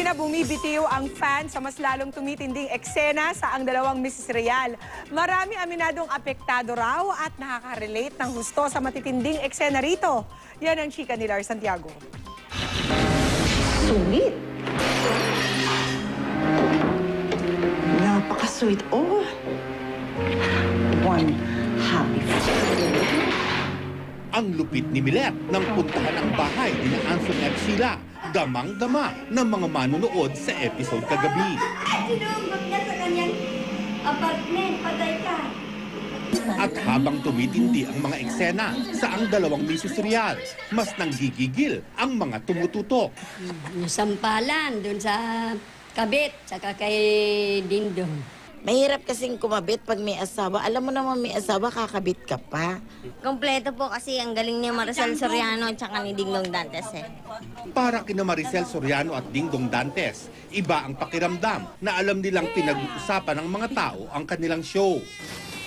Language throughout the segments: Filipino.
Di na bumibitiw ang fan sa mas lalong tumitinding eksena sa ang dalawang Mrs. Real. Marami aminadong apektado raw at nakaka-relate ng husto sa matitinding eksena rito. Yan ang chika ni Lars Santiago. Sweet. Napaka-sweet. Oh, one happy family. Ang lupit ni Milet nang puntahan ang bahay ni Anson at Sheila. Damang-dama ng mga manunood sa episode kagabi. Sinumbag niya sa kanyang apartment, patay ka. At habang tumitindi ang mga eksena sa ang dalawang Mrs. Real, mas nanggigigil ang mga tumututok. Yung sampalan dun sa kabit, saka kay Dingdong. Mahirap kasing kumabit pag may asawa. Alam mo naman may asawa, kakabit ka pa. Kompleto po kasi ang galing ni Maricel Soriano at saka ni Dingdong Dantes eh. Para kina Maricel Soriano at Dingdong Dantes, iba ang pakiramdam na alam nilang pinag-uusapan ng mga tao ang kanilang show.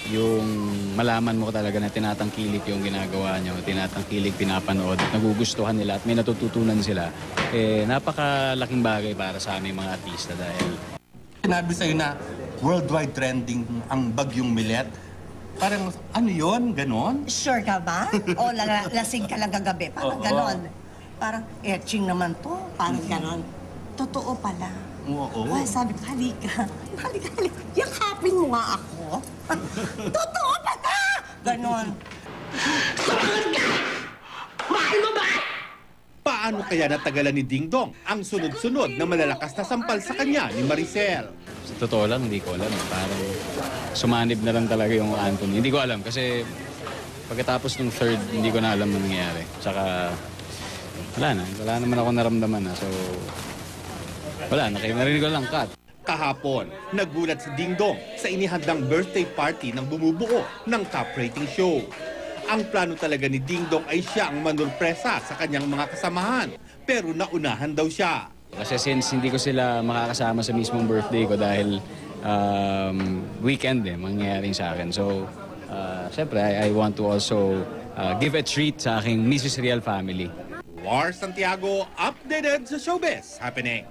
Yung malaman mo talaga na tinatangkilik yung ginagawa nyo, tinatangkilik, pinapanood, at nagugustuhan nila at may natututunan sila, napakalaking bagay para sa aming mga artista dahil sinabi sa'yo na worldwide trending ang bagyong Milet. Parang, ano yon? Ganon? Sure ka ba? O lasing ka lang kagabi? Parang ganon. Parang etching naman to. Parang ganon. Totoo pala. Oo. Ay, sabi ko, halika. Halika. Yakapin mo nga ako. Totoo pala! Ganon. Mahal mo ba? Paano kaya natagalan ni Dingdong ang sunod-sunod na malalakas na sampal sa kanya ni Maricel? sa totoo lang, hindi ko alam. Parang sumanib na lang talaga yung Anthony. Hindi ko alam kasi pagkatapos ng third, hindi ko na alam ang nangyayari. Tsaka, wala naman ako naramdaman na. So, narinig ko lang, cut. Kahapon, nagulat si Dingdong sa inihandang birthday party ng bumubuo ng top rating show. Ang plano talaga ni Dingdong ay siya ang manurpresa sa kanyang mga kasamahan, pero naunahan daw siya. Kasi since hindi ko sila makakasama sa mismong birthday ko dahil weekend mangyayari sa akin. So, syempre, I want to also give a treat sa aking Mrs. Real family. Lars Santiago, updated sa showbiz happening.